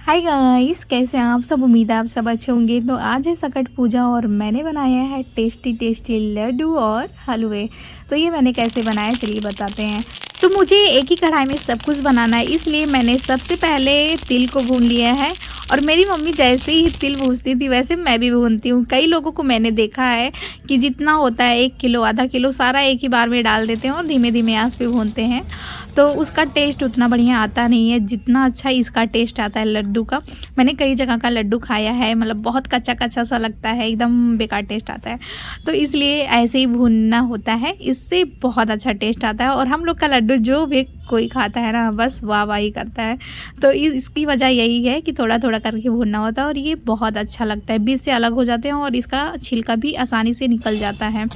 Hi guys, कैसे हैं आप सब। उम्मीद है आप सब अच्छे होंगे। तो आज है सकट पूजा और मैंने बनाया है टेस्टी टेस्टी लड्डू और हलवे। तो ये मैंने कैसे बनाया चलिए बताते हैं। तो मुझे एक ही कढ़ाई में सब कुछ बनाना है, इसलिए मैंने सबसे पहले तिल को भून लिया है। और मेरी मम्मी जैसे ही तिल भूनती थी वैसे मैं भी भूनती हूँ। कई लोगों को मैंने देखा है कि जितना होता है 1 किलो आधा किलो सारा एक ही बार में डाल देते हैं और धीमे धीमे आंच पे भूनते हैं, तो उसका टेस्ट उतना बढ़िया आता नहीं है जितना अच्छा इसका टेस्ट आता है लड्डू का। मैंने कई जगह का लड्डू खाया है, मतलब बहुत कच्चा कच्चा सा लगता है, एकदम बेकार टेस्ट आता है। तो इसलिए ऐसे ही भूनना होता है, इससे बहुत अच्छा टेस्ट आता है। और हम लोग का लड्डू जो भी कोई खाता है ना बस वाह वाह ही करता है। तो इसकी वजह यही है कि थोड़ा थोड़ा करके भूनना होता है और ये बहुत अच्छा लगता है, बीच से अलग हो जाते हैं और इसका छिलका भी आसानी से निकल जाता है।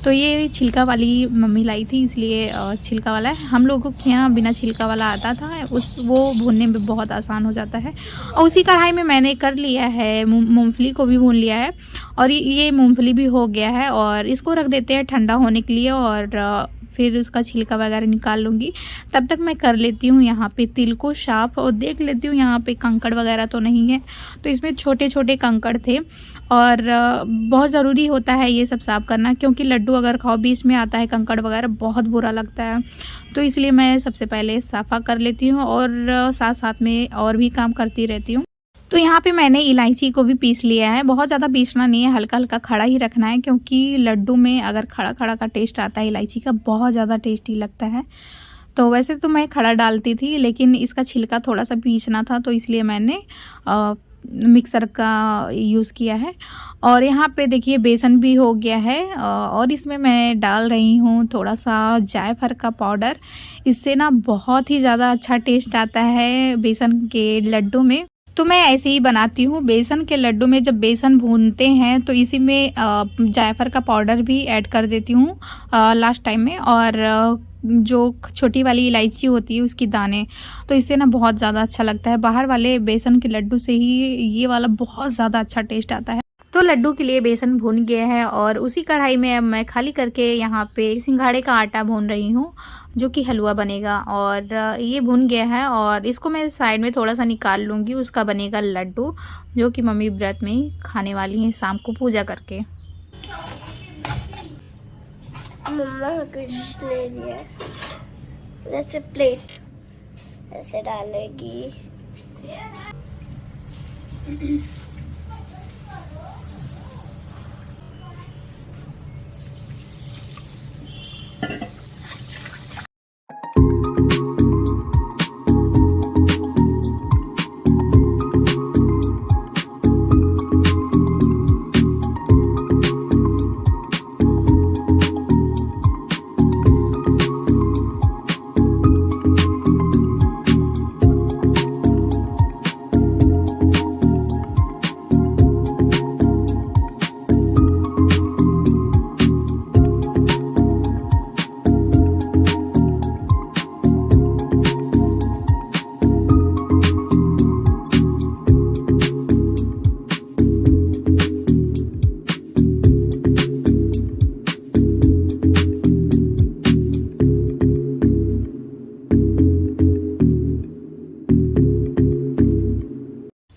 तो ये छिलका वाली मम्मी लाई थी, इसलिए छिलका वाला है। हम लोगों के यहाँ बिना छिलका वाला आता था, वो भूनने में बहुत आसान हो जाता है। और उसी कढ़ाई में मैंने कर लिया है, मूंगफली को भी भून लिया है और ये मूंगफली भी हो गया है। और इसको रख देते हैं ठंडा होने के लिए और फिर उसका छिलका वगैरह निकाल लूँगी। तब तक मैं कर लेती हूँ यहाँ पे तिल को साफ और देख लेती हूँ यहाँ पे कंकड़ वगैरह तो नहीं है। तो इसमें छोटे छोटे कंकड़ थे और बहुत ज़रूरी होता है ये सब साफ़ करना, क्योंकि लड्डू अगर खाओ बीच में आता है कंकड़ वगैरह बहुत बुरा लगता है। तो इसलिए मैं सबसे पहले साफ़ा कर लेती हूँ और साथ साथ में और भी काम करती रहती हूँ। तो यहाँ पे मैंने इलायची को भी पीस लिया है। बहुत ज़्यादा पीसना नहीं है, हल्का हल्का खड़ा ही रखना है, क्योंकि लड्डू में अगर खड़ा खड़ा का टेस्ट आता है इलायची का बहुत ज़्यादा टेस्टी लगता है। तो वैसे तो मैं खड़ा डालती थी, लेकिन इसका छिलका थोड़ा सा पीसना था तो इसलिए मैंने मिक्सर का यूज़ किया है। और यहाँ पे देखिए बेसन भी हो गया है और इसमें मैं डाल रही हूँ थोड़ा सा जायफल का पाउडर। इससे ना बहुत ही ज़्यादा अच्छा टेस्ट आता है बेसन के लड्डू में। तो मैं ऐसे ही बनाती हूँ, बेसन के लड्डू में जब बेसन भूनते हैं तो इसी में जायफल का पाउडर भी ऐड कर देती हूँ लास्ट टाइम में। और जो छोटी वाली इलायची होती है उसकी दाने, तो इससे ना बहुत ज़्यादा अच्छा लगता है। बाहर वाले बेसन के लड्डू से ही ये वाला बहुत ज़्यादा अच्छा टेस्ट आता है। तो लड्डू के लिए बेसन भून गया है और उसी कढ़ाई में अब मैं खाली करके यहाँ पे सिंघाड़े का आटा भून रही हूँ, जो कि हलवा बनेगा। और ये भून गया है और इसको मैं साइड में थोड़ा सा निकाल लूँगी, उसका बनेगा लड्डू, जो कि मम्मी व्रत में खाने वाली हैं शाम को पूजा करके। मम्मा कुछ ले लिया, जैसे प्लेट ऐसे डालेगी।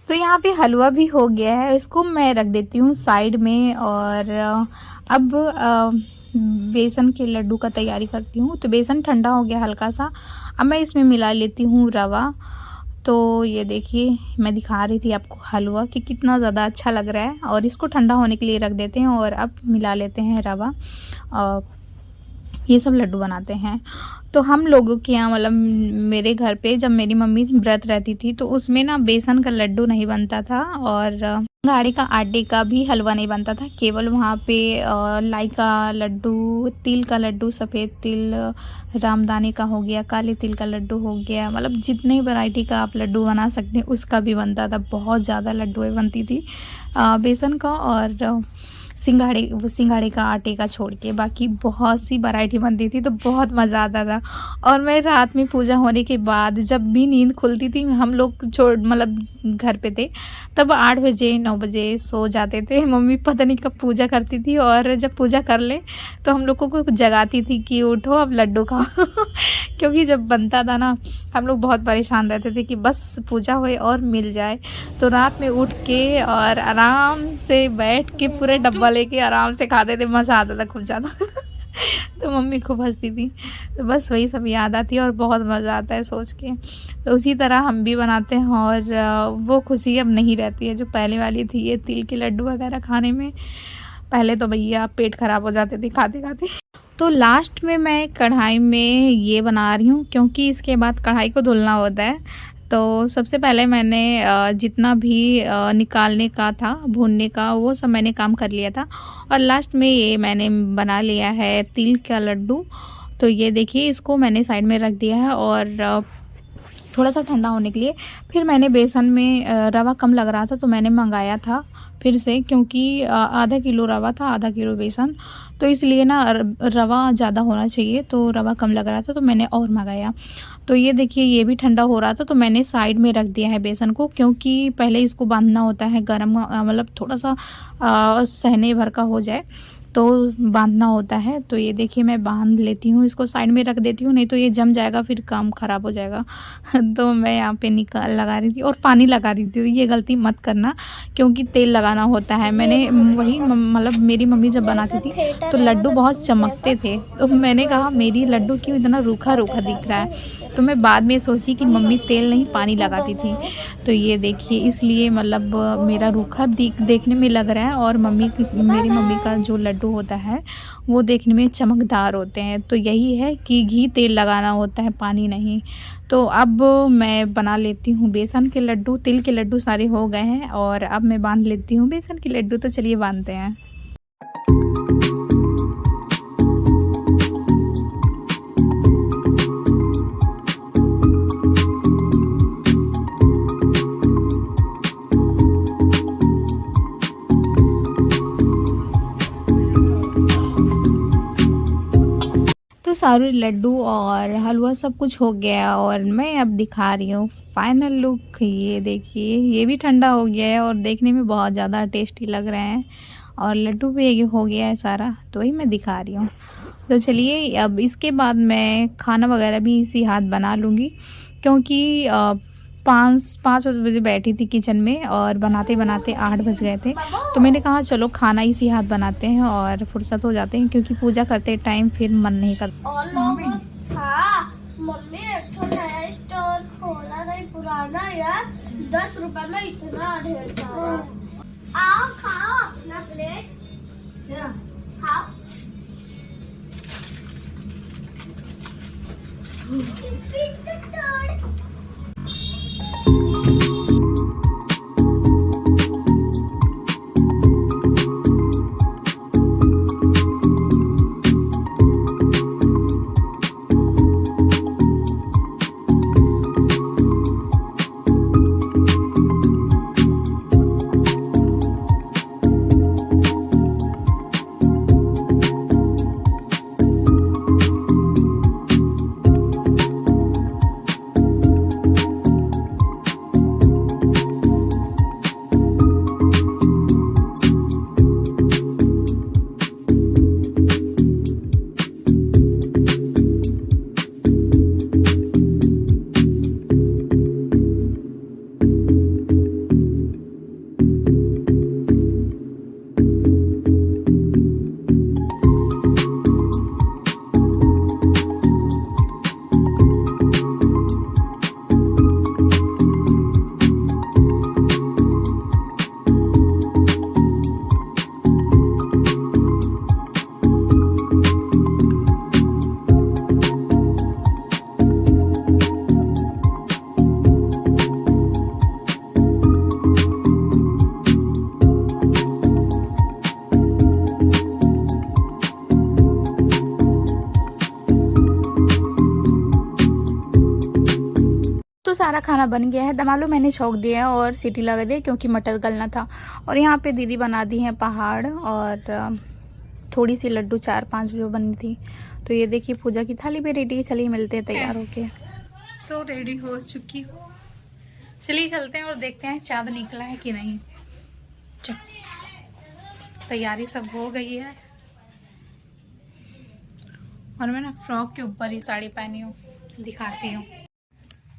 यहाँ पे हलवा भी हो गया है, इसको मैं रख देती हूँ साइड में। और अब बेसन के लड्डू का तैयारी करती हूँ। तो बेसन ठंडा हो गया हल्का सा, अब मैं इसमें मिला लेती हूँ रवा। तो ये देखिए मैं दिखा रही थी आपको हलवा कि कितना ज़्यादा अच्छा लग रहा है। और इसको ठंडा होने के लिए रख देते हैं और अब मिला लेते हैं रवा। ये सब लड्डू बनाते हैं। तो हम लोगों के यहाँ, मतलब मेरे घर पे जब मेरी मम्मी व्रत रहती थी तो उसमें ना बेसन का लड्डू नहीं बनता था और गाड़ी का आटे का भी हलवा नहीं बनता था। केवल वहाँ पे लाई का लड्डू, तिल का लड्डू, सफ़ेद तिल, रामदाने का हो गया, काले तिल का लड्डू हो गया, मतलब जितने वैरायटी का आप लड्डू बना सकते हैं उसका भी बनता था। बहुत ज़्यादा लड्डू बनती थी बेसन का। और सिंघाड़े का आटे का छोड़ के बाकी बहुत सी वैरायटी बनती थी, तो बहुत मज़ा आता था। और मैं रात में पूजा होने के बाद जब भी नींद खुलती थी, हम लोग मतलब घर पे थे तब 8 बजे 9 बजे सो जाते थे। मम्मी पता नहीं कब पूजा करती थी, और जब पूजा कर ले तो हम लोगों को जगाती थी कि उठो अब लड्डू खाओ क्योंकि जब बनता था ना, हम लोग बहुत परेशान रहते थे कि बस पूजा होए और मिल जाए। तो रात में उठ के और आराम से बैठ के पूरे डब्बा लेके आराम से खाते थे, मज़ा आता था खूब ज़्यादा तो मम्मी खूब हंसती थी। तो बस वही सब याद आती है और बहुत मज़ा आता है सोच के। तो उसी तरह हम भी बनाते हैं, और वो खुशी अब नहीं रहती है जो पहले वाली थी, ये तिल के लड्डू वगैरह खाने में। पहले तो भैया पेट ख़राब हो जाते थे खाते खाते। तो लास्ट में मैं कढ़ाई में ये बना रही हूँ, क्योंकि इसके बाद कढ़ाई को धुलना होता है। तो सबसे पहले मैंने जितना भी निकालने का था, भूनने का, वो सब मैंने काम कर लिया था। और लास्ट में ये मैंने बना लिया है तिल का लड्डू। तो ये देखिए, इसको मैंने साइड में रख दिया है और थोड़ा सा ठंडा होने के लिए। फिर मैंने बेसन में रवा कम लग रहा था तो मैंने मंगाया था फिर से, क्योंकि आधा किलो रवा था, आधा किलो बेसन, तो इसलिए ना रवा ज़्यादा होना चाहिए, तो रवा कम लग रहा था तो मैंने और मंगाया। तो ये देखिए, ये भी ठंडा हो रहा था तो मैंने साइड में रख दिया है बेसन को, क्योंकि पहले इसको बांधना होता है गरम, मतलब थोड़ा सा सहने भर का हो जाए तो बांधना होता है। तो ये देखिए, मैं बांध लेती हूँ, इसको साइड में रख देती हूँ, नहीं तो ये जम जाएगा, फिर काम ख़राब हो जाएगा तो मैं यहाँ पे लगा रही थी और पानी लगा रही थी। ये गलती मत करना, क्योंकि तेल लगाना होता है। मैंने वही मतलब मेरी मम्मी जब बनाती थी तो लड्डू बहुत चमकते थे, तो मैंने कहा मेरी लड्डू क्यों इतना रूखा रूखा दिख रहा है। तो मैं बाद में सोची कि मम्मी तेल नहीं पानी लगाती थी। तो ये देखिए, इसलिए मतलब मेरा रूखा देखने में लग रहा है, और मेरी मम्मी का जो लड्डू होता है वो देखने में चमकदार होते हैं। तो यही है कि घी तेल लगाना होता है, पानी नहीं। तो अब मैं बना लेती हूँ बेसन के लड्डू। तिल के लड्डू सारे हो गए हैं और अब मैं बांध लेती हूँ बेसन के लड्डू। तो चलिए बांधते हैं। सारे लड्डू और हलवा सब कुछ हो गया, और मैं अब दिखा रही हूँ फाइनल लुक। ये देखिए, ये भी ठंडा हो गया है और देखने में बहुत ज़्यादा टेस्टी लग रहे हैं, और लड्डू भी ये हो गया है सारा, तो वही मैं दिखा रही हूँ। तो चलिए, अब इसके बाद मैं खाना वगैरह भी इसी हाथ बना लूँगी, क्योंकि 5 बजे बैठी थी किचन में और बनाते बनाते 8 बज गए थे। तो मैंने कहा चलो खाना इसी हाथ बनाते हैं और फुर्सत हो जाते हैं, क्योंकि पूजा करते टाइम फिर मन नहीं करता। मम्मी एक नया स्टोर खोला नहीं, पुराना यार, 10 रुपए में इतना ढेर सारा। आओ खाओ अपना प्लेट, खाओ। सारा खाना बन गया है। दम आलू मैंने छौंक दिया है और सीटी लगा दी क्योंकि मटर गलना था। और यहाँ पे दीदी बना दी हैं पहाड़ और थोड़ी सी लड्डू 4-5 जो बनी थी। तो ये देखिए पूजा की थाली भी रेडी है। चलिए मिलते हैं तैयार होके। तो रेडी हो चुकी हूँ, चलिए चलते हैं और देखते हैं चाँद निकला है कि नहीं। चल, तैयारी सब हो गई है और मैं ना फ्रॉक के ऊपर ही साड़ी पहनी हूँ, दिखाती हूँ।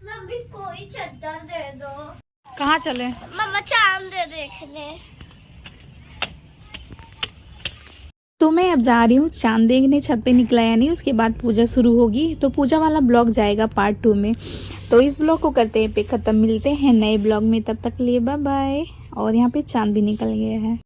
मम्मी कोई चद्दर दे दो। कहाँ चले? मम्मा चांद दे देखने। तो मैं अब जा रही हूँ चांद देखने। छत पे निकला या नहीं, उसके बाद पूजा शुरू होगी। तो पूजा वाला ब्लॉग जाएगा पार्ट 2 में। तो इस ब्लॉग को करते हैं पे खत्म। मिलते हैं नए ब्लॉग में, तब तक लिए बाय बाय। और यहाँ पे चांद भी निकल गया है।